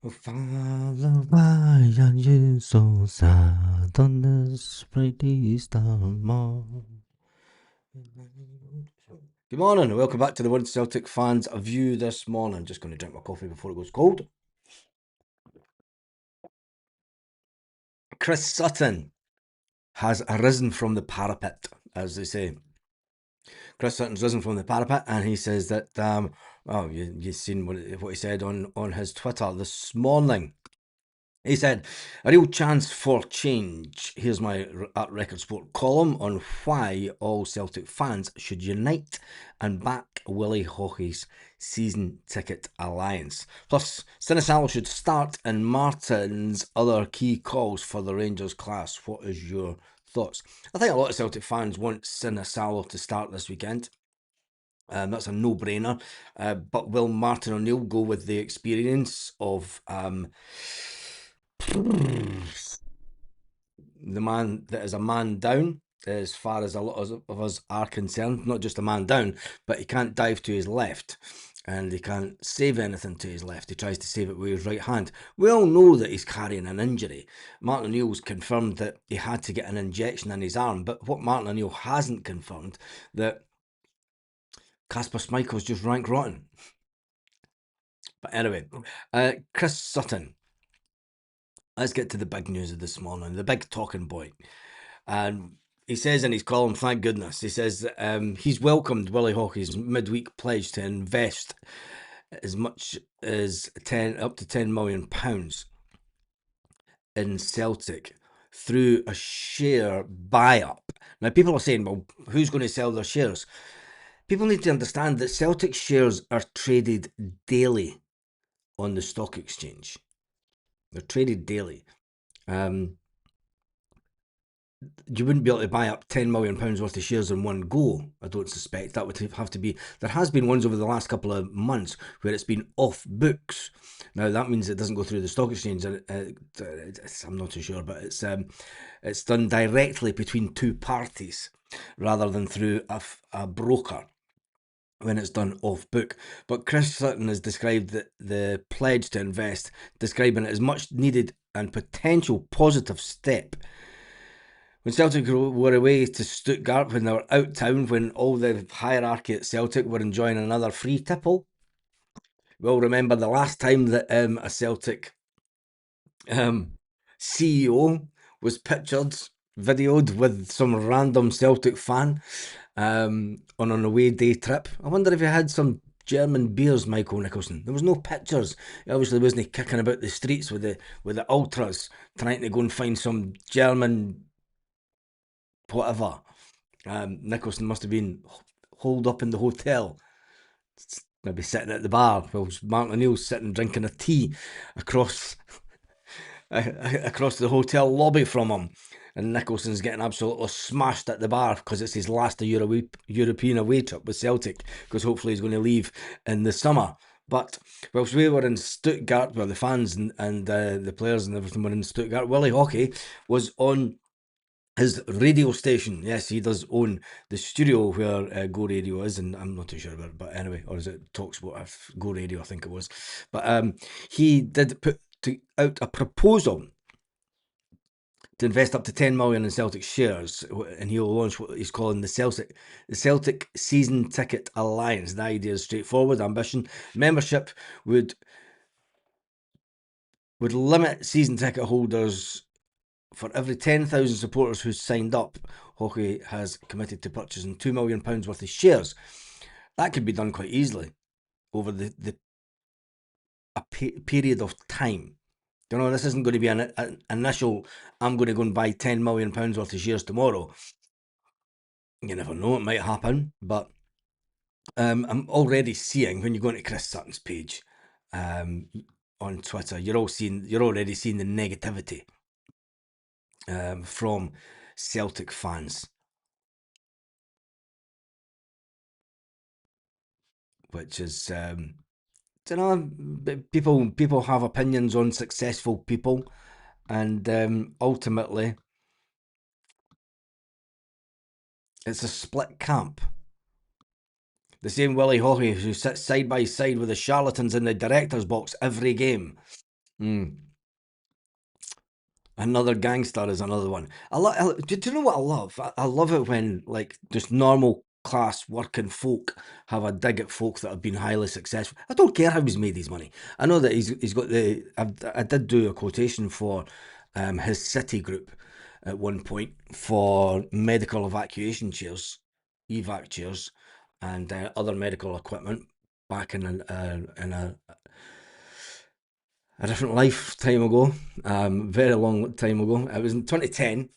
Oh, Father, why are you so sad on this pretty star morn? Good morning and welcome back to the Word Celtic Fans View this morning. Just going to drink my coffee before it goes cold. Chris Sutton has arisen from the parapet, as they say. Chris Sutton's risen from the parapet and he says that, you've seen what he said on his Twitter this morning. He said, a real chance for change. Here's my at Record Sport column on why all Celtic fans should unite and back Willie Hawkey's season ticket alliance. Plus, Sinisalo should start and Martin's other key calls for the Rangers class. What is your thoughts? I think a lot of Celtic fans want Sinisalo to start this weekend. That's a no-brainer. But will Martin O'Neill go with the experience of the man that is a man down, as far as a lot of us are concerned? Not just a man down, but he can't dive to his left and he can't save anything to his left. He tries to save it with his right hand. We all know that he's carrying an injury. Martin O'Neill's confirmed that he had to get an injection in his arm, but what Martin O'Neill hasn't confirmed, that Kasper Schmeichel's just rank rotten. But anyway, Chris Sutton. Let's get to the big news of this morning, the big talking point. And he says in his column, thank goodness, he says he's welcomed Willie Hawkey's midweek pledge to invest as much as up to £10 million in Celtic through a share buy-up. Now, people are saying, well, who's going to sell their shares? People need to understand that Celtic shares are traded daily on the stock exchange. They're traded daily. You wouldn't be able to buy up £10 million worth of shares in one go, I don't suspect. That would have to be... There has been ones over the last couple of months where it's been off books. Now, that means it doesn't go through the stock exchange. I'm not too sure, but it's done directly between two parties rather than through a broker when it's done off book. But Chris Sutton has described the pledge to invest, describing it as much needed and potential positive step. When Celtic were away to Stuttgart, when they were out town, when all the hierarchy at Celtic were enjoying another free tipple, we'll remember the last time that a Celtic CEO was pictured, videoed with some random Celtic fan on an away day trip. I wonder if he had some German beers, Michael Nicholson. There was no pictures. He obviously wasn't kicking about the streets with the ultras, trying to go and find some German whatever. Nicholson must have been holed up in the hotel, maybe sitting at the bar while Martin O'Neill's sitting drinking a tea across the hotel lobby from him, and Nicholson's getting absolutely smashed at the bar because it's his last European away trip with Celtic, because hopefully he's going to leave in the summer. But whilst we were in Stuttgart, well, the fans and the players and everything were in Stuttgart, Willie Hawkey was on his radio station. Yes, he does own the studio where Go Radio is, and I'm not too sure about it, but anyway, or is it Talksport? Go Radio, I think it was. But he did put out a proposal to invest up to 10 million in Celtic shares, and he'll launch what he's calling the Celtic Season Ticket Alliance. The idea is straightforward. Ambition: membership would limit season ticket holders. For every 10,000 supporters who signed up, Hawkey has committed to purchasing £2 million worth of shares. That could be done quite easily over a period of time. You know, this isn't going to be an initial, I'm going to go and buy £10 million worth of shares tomorrow. You never know, it might happen, but I'm already seeing, when you go into Chris Sutton's page on Twitter, you're already seeing the negativity from Celtic fans, which is, you know, people have opinions on successful people, and ultimately it's a split camp. The same Willie Hawkey who sits side by side with the charlatans in the director's box every game. Mm. Another gangster is another one. Do you know what I love? I love it when like just normal class working folk have a dig at folk that have been highly successful. I don't care how he's made his money. I know that he's got the. I did do a quotation for his city group at one point for medical evacuation chairs, evac chairs, and other medical equipment back in a different lifetime ago, very long time ago. It was in 2010,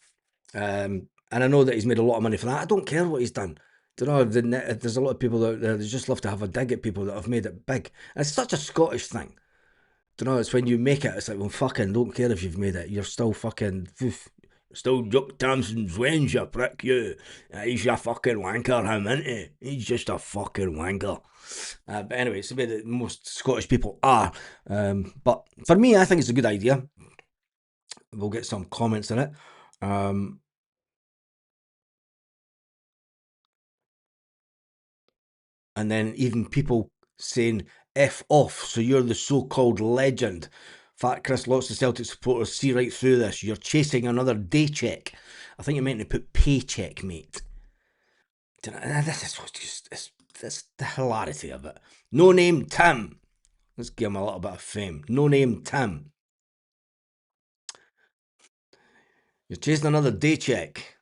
and I know that he's made a lot of money for that. I don't care what he's done. Do you know, there's a lot of people out there that just love to have a dig at people that have made it big. And it's such a Scottish thing. Do you know, it's when you make it, it's like, well, fucking don't care if you've made it. You're still fucking, oof, still Duck Thompson's wenge, you prick, you. He's a fucking wanker, him, isn't he? He's just a fucking wanker. But anyway, it's the way that most Scottish people are. But for me, I think it's a good idea. We'll get some comments in it. Um, and then even people saying F off, so you're the so called legend. Fat Chris, lots of Celtic supporters see right through this. You're chasing another day check. I think you meant to put paycheck, mate. This is just this the hilarity of it. No name Tim. Let's give him a little bit of fame. No name Tim. You're chasing another day check.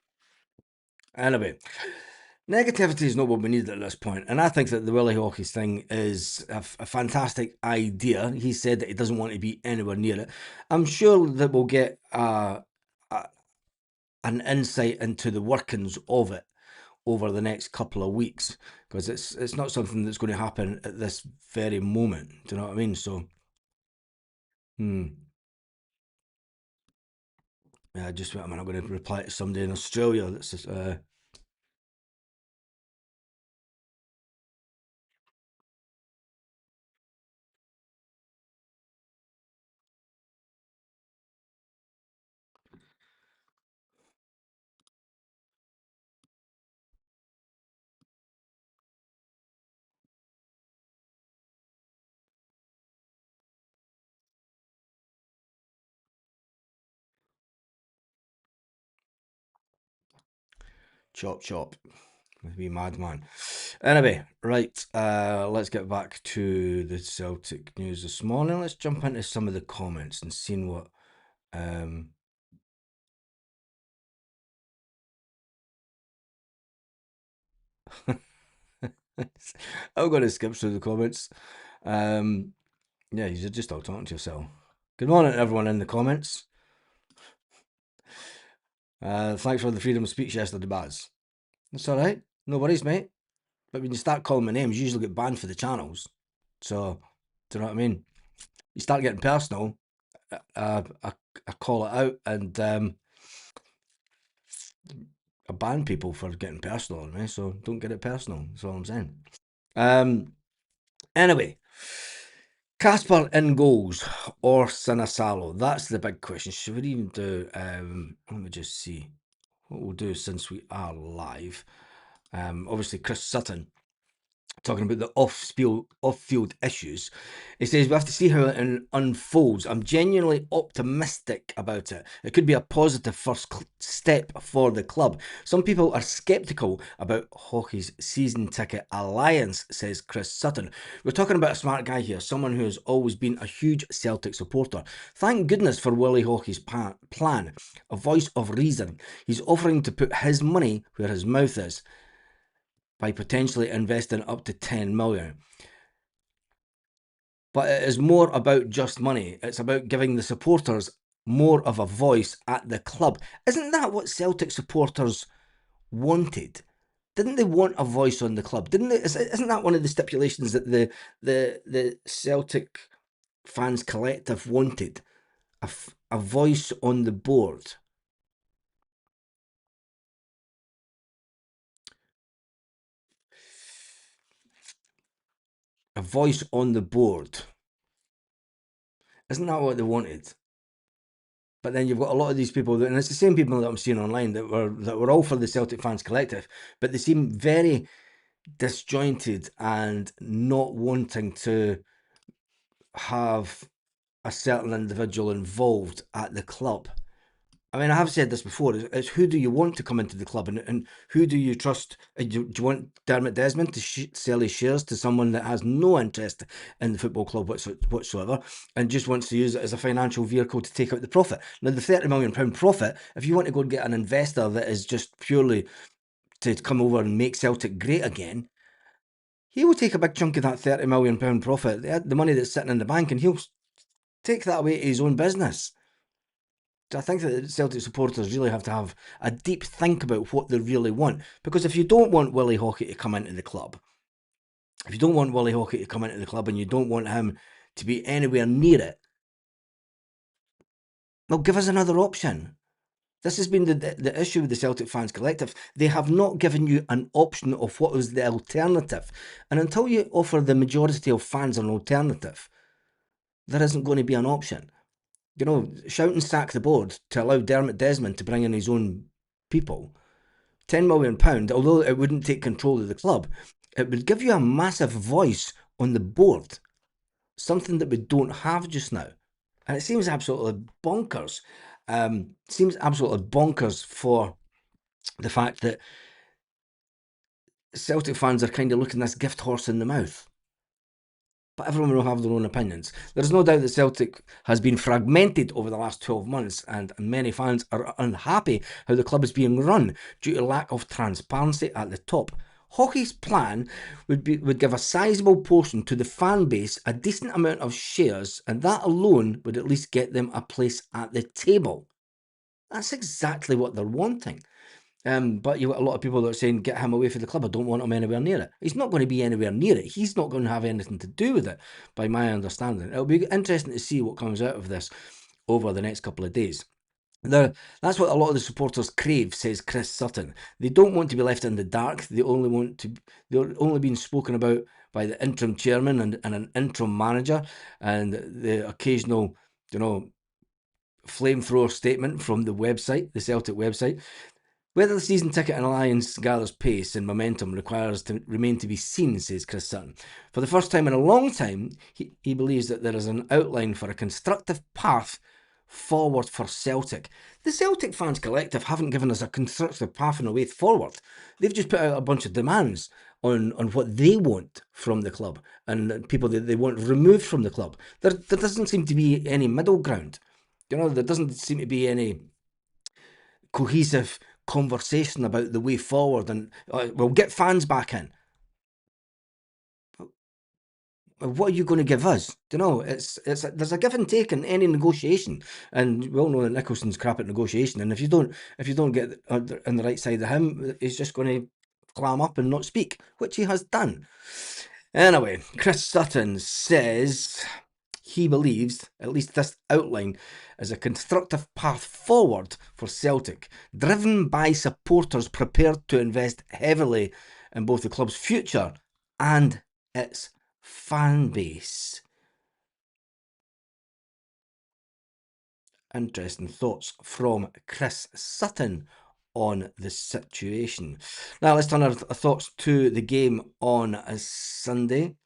Anyway, negativity is not what we need at this point, and I think that the Willie Hawkins thing is a fantastic idea. He said that he doesn't want to be anywhere near it. I'm sure that we'll get an insight into the workings of it over the next couple of weeks, because it's not something that's going to happen at this very moment. Do you know what I mean? So, yeah, just I'm going to reply to somebody in Australia that's just, chop chop. Be madman. Anyway, right, let's get back to the Celtic news this morning. Let's jump into some of the comments and see what. Um, I'm going to skip through the comments. Yeah, you're just all talking to yourself. Good morning, everyone in the comments. Thanks for the freedom of speech yesterday, Baz. That's all right. No worries, mate. But when you start calling my names, you usually get banned for the channels. So, do you know what I mean? You start getting personal, I call it out, and I ban people for getting personal on me. So don't get it personal. That's all I'm saying. Um. Anyway, Casper in goals or Sinasalo? That's the big question. Should we even do? Let me just see what we'll do since we are live. Obviously, Chris Sutton talking about the off-field issues. He says we have to see how it unfolds. I'm genuinely optimistic about it. It could be a positive first step for the club. Some people are sceptical about hockey's season ticket alliance, says Chris Sutton. We're talking about a smart guy here, someone who has always been a huge Celtic supporter. Thank goodness for Willie Hockey's plan, a voice of reason. He's offering to put his money where his mouth is by potentially investing up to 10 million. But it is more about just money. It's about giving the supporters more of a voice at the club. Isn't that what Celtic supporters wanted? Didn't they want a voice on the club? Didn't they? Isn't that one of the stipulations that the Celtic fans collective wanted? A voice on the board. A voice on the board. Isn't that what they wanted? But then you've got a lot of these people, and it's the same people that I'm seeing online that were all for the Celtic fans collective, but they seem very disjointed and not wanting to have a certain individual involved at the club. I mean, I have said this before. It's who do you want to come into the club, and who do you trust? Do you want Dermot Desmond to sell his shares to someone that has no interest in the football club whatsoever, and just wants to use it as a financial vehicle to take out the profit? Now, the £30 million profit, if you want to go and get an investor that is just purely to come over and make Celtic great again, he will take a big chunk of that £30 million profit, the money that's sitting in the bank, and he'll take that away to his own business. I think that Celtic supporters really have to have a deep think about what they really want. Because if you don't want Willie Hockey to come into the club, and you don't want him to be anywhere near it, well, give us another option. This has been the issue with the Celtic Fans Collective. They have not given you an option of what is the alternative. And until you offer the majority of fans an alternative, there isn't going to be an option. Shout and sack the board to allow Dermot Desmond to bring in his own people. £10 million, although it wouldn't take control of the club, it would give you a massive voice on the board, something that we don't have just now. And it seems absolutely bonkers. For the fact that Celtic fans are kind of looking this gift horse in the mouth. But everyone will have their own opinions. There's no doubt that Celtic has been fragmented over the last 12 months, and many fans are unhappy how the club is being run due to lack of transparency at the top. Hockey's plan would give a sizable portion to the fan base a decent amount of shares, and that alone would at least get them a place at the table. That's exactly what they're wanting. But you've got a lot of people that are saying, get him away from the club. I don't want him anywhere near it. He's not going to be anywhere near it. He's not going to have anything to do with it, by my understanding. It'll be interesting to see what comes out of this over the next couple of days. That's what a lot of the supporters crave, says Chris Sutton. They don't want to be left in the dark. They're only being spoken about by the interim chairman and an interim manager, and the occasional, flamethrower statement from the Celtic website. Whether the season ticket alliance gathers pace and momentum requires to remain to be seen, says Chris Sutton. For the first time in a long time, he believes that there is an outline for a constructive path forward for Celtic. The Celtic Fans Collective haven't given us a constructive path and a way forward. They've just put out a bunch of demands on what they want from the club and people that they want removed from the club. There doesn't seem to be any middle ground. There doesn't seem to be any cohesive conversation about the way forward, and we'll get fans back in. What are you going to give us? There's a give and take in any negotiation, and we all know that Nicholson's crap at negotiation. And if you don't get on the right side of him, he's just going to clam up and not speak, which he has done. Anyway, Chris Sutton says he believes at least this outline is a constructive path forward for Celtic, driven by supporters prepared to invest heavily in both the club's future and its fan base. Interesting thoughts from Chris Sutton on the situation. Now let's turn our thoughts to the game on a Sunday.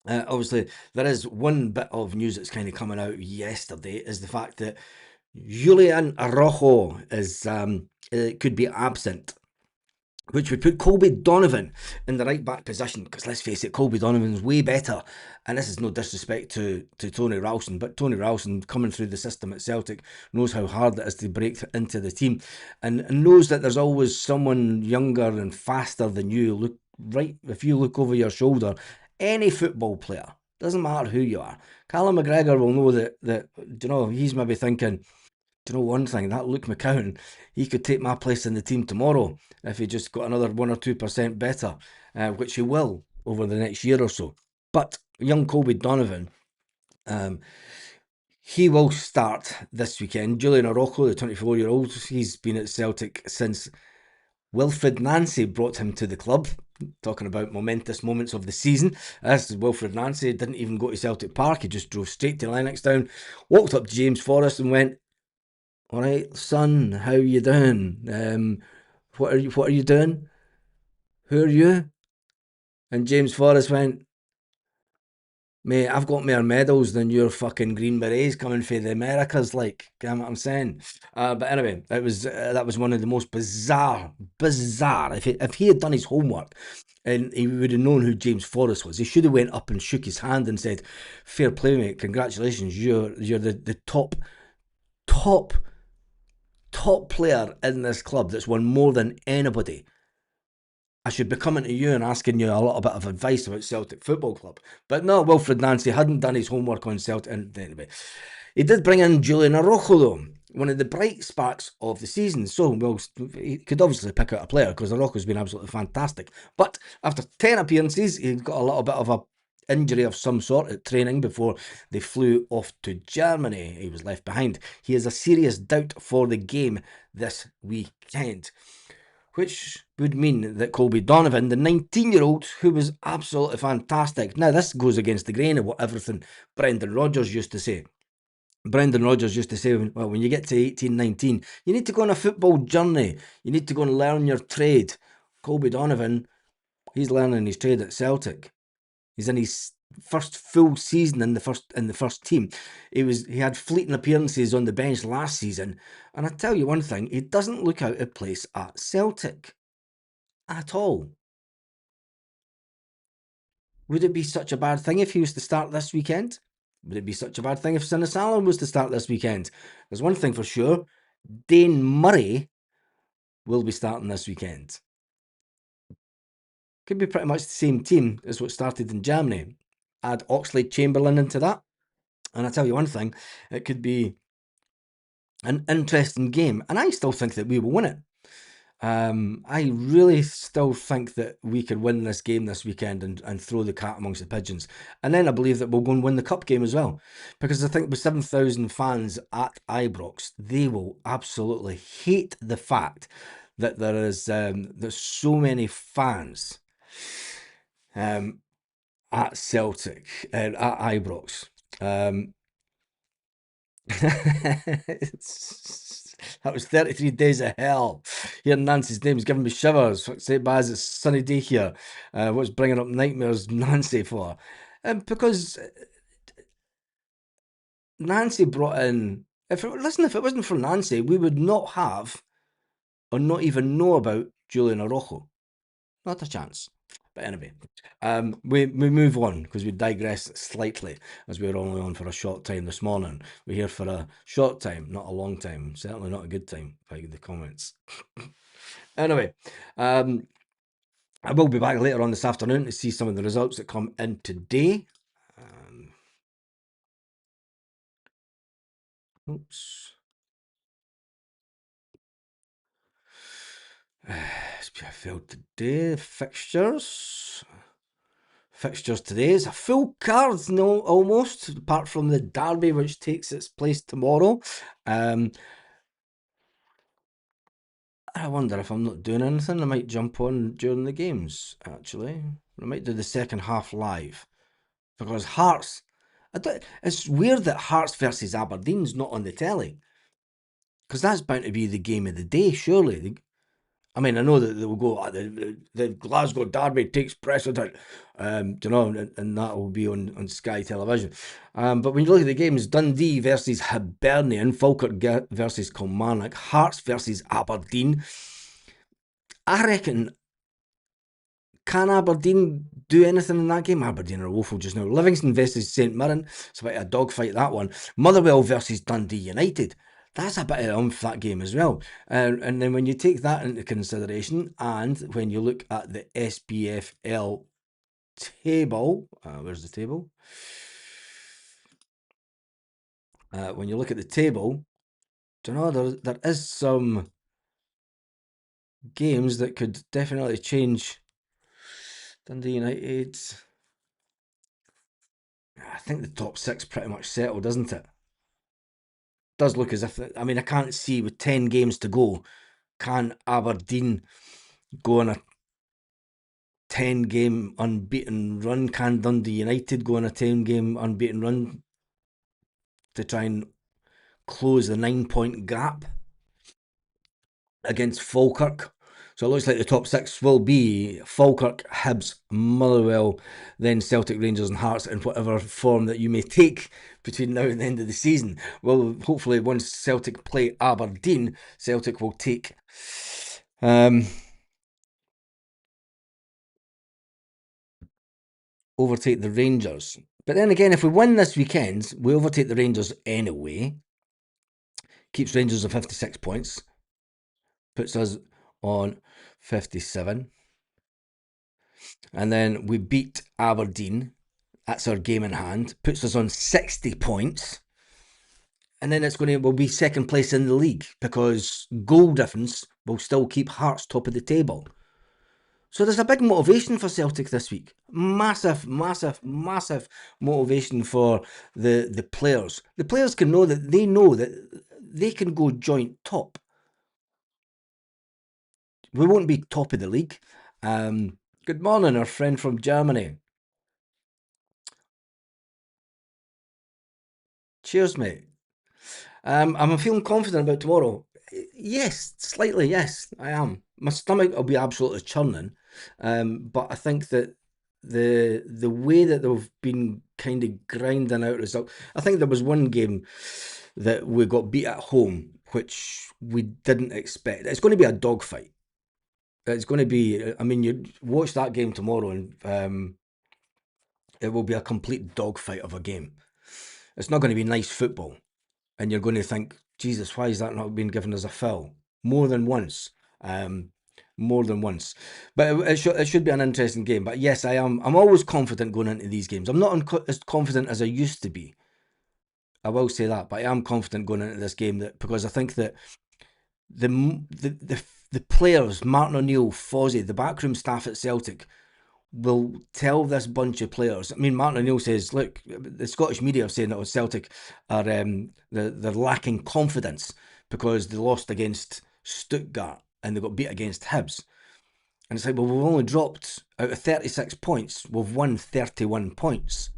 Obviously, there is one bit of news that's kind of coming out yesterday, is the fact that Julian Araujo could be absent, which would put Colby Donovan in the right back position, because let's face it, Colby Donovan's way better. And this is no disrespect to Tony Ralston, but Tony Ralston, coming through the system at Celtic, knows how hard it is to break into the team, and knows that there's always someone younger and faster than you. If you look over your shoulder, any football player, doesn't matter who you are, Callum McGregor will know that he's maybe thinking, one thing, that Luke McCowan, he could take my place in the team tomorrow if he just got another 1 or 2% better, which he will over the next year or so. But young Colby Donovan, he will start this weekend. Julian Araujo, the 24-year-old, he's been at Celtic since Wilfred Nancy brought him to the club. Talking about momentous moments of the season. As Wilfred Nancy didn't even go to Celtic Park, he just drove straight to Lennoxtown, walked up to James Forrest and went, "All right, son, how you doing? What are you doing? Who are you?" And James Forrest went, Mate, I've got more medals than your fucking Green Berets coming for the Americas, like, you know what I'm saying? But anyway, it was that was one of the most bizarre. If he had done his homework and he would have known who James Forrest was, he should have went up and shook his hand and said, "Fair play, mate. Congratulations. You're the top top player in this club that's won more than anybody. I should be coming to you and asking you a little bit of advice about Celtic Football Club." But no, Wilfred Nancy hadn't done his homework on Celtic. And anyway, he did bring in Julian Araujo, though, one of the bright sparks of the season. So, well, he could obviously pick out a player because Araujo's been absolutely fantastic. But after 10 appearances, he got a little bit of a injury of some sort at training before they flew off to Germany. He was left behind. He is a serious doubt for the game this weekend, which would mean that Colby Donovan, the 19-year-old, who was absolutely fantastic. Now, this goes against the grain of what everything Brendan Rodgers used to say. Brendan Rodgers used to say, well, when you get to 18, 19, you need to go on a football journey. You need to go and learn your trade. Colby Donovan, he's learning his trade at Celtic. He's in his first full season in the first team. He had fleeting appearances on the bench last season, and I tell you one thing, he doesn't look out of place at Celtic at all. Would it be such a bad thing if he was to start this weekend? Would it be such a bad thing if Sinisalan was to start this weekend? There's one thing for sure, Dane Murray will be starting this weekend. Could be pretty much the same team as what started in Germany. Add Oxlade-Chamberlain into that, and I tell you one thing, it could be an interesting game, and I still think that we will win it. I really still think that we could win this game this weekend and throw the cat amongst the pigeons. And then I believe that we'll go and win the cup game as well. Because I think with 7,000 fans at Ibrox, they will absolutely hate the fact that there's so many fans at Celtic and at Ibrox. That was 33 days of hell. Hearing Nancy's name's giving me shivers. Say, Baz, it's a sunny day here. What's bringing up nightmares, Nancy, for? Because Nancy brought in. If it wasn't for Nancy, we would not have, or not even know about Julian Araujo. Not a chance. But anyway, we move on because we digress slightly as we were only on for a short time this morning. We're here for a short time, not a long time. Certainly not a good time, by the comments. Anyway, I will be back later on this afternoon to see some of the results that come in today. Oops. I failed today. Fixtures today is a full card, no, almost, apart from the derby, which takes its place tomorrow. I wonder if I'm not doing anything, I might jump on during the games, actually. I might do the second half live. Because Hearts, it's weird that Hearts versus Aberdeen's not on the telly. Because that's bound to be the game of the day, surely. I mean, I know that they will go, the Glasgow Derby takes precedent, and that will be on Sky Television. But when you look at the games, Dundee versus Hibernian, Falkirk versus Kilmarnock, Hearts versus Aberdeen, I reckon, can Aberdeen do anything in that game? Aberdeen are woeful just now. Livingston versus St Mirren, it's a bit of a dogfight, that one. Motherwell versus Dundee United, that's a bit of oomph, that game as well. And then when you take that into consideration, and when you look at the SPFL table, where's the table? When you look at the table, do you know, there is some games that could definitely change. Dundee United, I think the top six pretty much settled, isn't it? Does look as if, I mean, I can't see with 10 games to go, can Aberdeen go on a 10-game unbeaten run? Can Dundee United go on a 10-game unbeaten run to try and close the 9-point gap against Falkirk? So it looks like the top six will be Falkirk, Hibs, Motherwell, then Celtic, Rangers and Hearts in whatever form that you may take between now and the end of the season. Well, hopefully once Celtic play Aberdeen, Celtic will take overtake the Rangers. But then again, if we win this weekend, we overtake the Rangers anyway. Keeps Rangers on 56 points. Puts us on 57. And then we beat Aberdeen. That's our game in hand. Puts us on 60 points. And then we'll be second place in the league because goal difference will still keep Hearts top of the table. So there's a big motivation for Celtic this week. Massive, massive, massive motivation for the players. The players can know that they can go joint top. We won't be top of the league. Good morning, our friend from Germany. Cheers, mate. I'm feeling confident about tomorrow. Yes, slightly, yes, I am. My stomach will be absolutely churning. But I think that the way that they've been kind of grinding out results. I think there was one game that we got beat at home, which we didn't expect. It's going to be a dogfight. It's going to be. I mean, you watch that game tomorrow, and it will be a complete dogfight of a game. It's not going to be nice football, and you're going to think, Jesus, why has that not been given as a foul? More than once. More than once. But it should be an interesting game. But yes, I am. I'm always confident going into these games. I'm not as confident as I used to be. I will say that, but I am confident going into this game because I think that the players, Martin O'Neill, Fozzie, the backroom staff at Celtic, will tell this bunch of players. I mean, Martin O'Neill says, look, the Scottish media are saying that Celtic are they're lacking confidence because they lost against Stuttgart and they got beat against Hibs. And it's like, well, we've only dropped out of 36 points, we've won 31 points.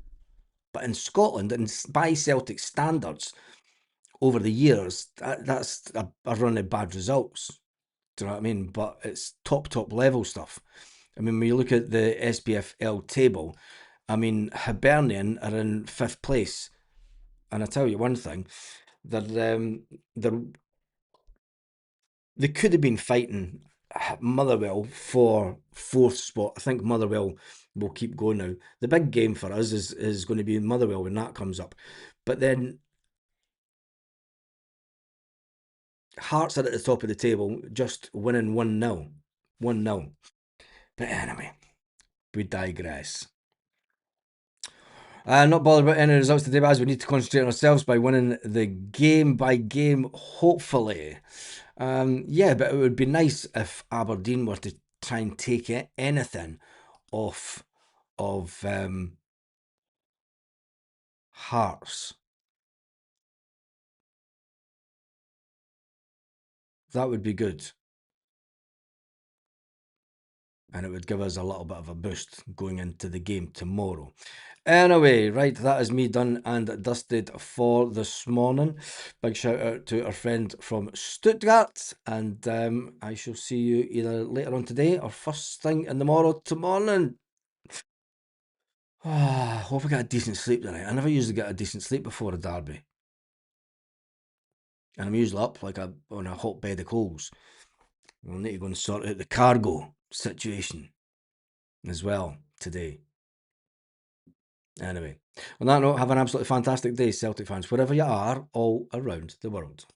But in Scotland, and by Celtic standards, over the years, that's a run of bad results. Do you know what I mean? But it's top level stuff. I mean, when you look at the SPFL table, I mean, Hibernian are in 5th place. And I tell you one thing, they could have been fighting Motherwell for 4th spot. I think Motherwell will keep going now. The big game for us is going to be Motherwell when that comes up. But then Hearts are at the top of the table, just winning 1-0. 1-0. But anyway, we digress. Not bothered about any results today, but as we need to concentrate on ourselves by winning the game by game, hopefully. Yeah, but it would be nice if Aberdeen were to try and take anything off of Hearts. That would be good. And it would give us a little bit of a boost going into the game tomorrow. Anyway, right, that is me done and dusted for this morning. Big shout out to our friend from Stuttgart, and I shall see you either later on today or first thing in the morning. Hope I get a decent sleep tonight. I never usually get a decent sleep before a derby. And I'm usually up like on a hot bed of coals. We'll need to go and sort out the cargo situation as well today. Anyway, on that note, have an absolutely fantastic day, Celtic fans, wherever you are all around the world.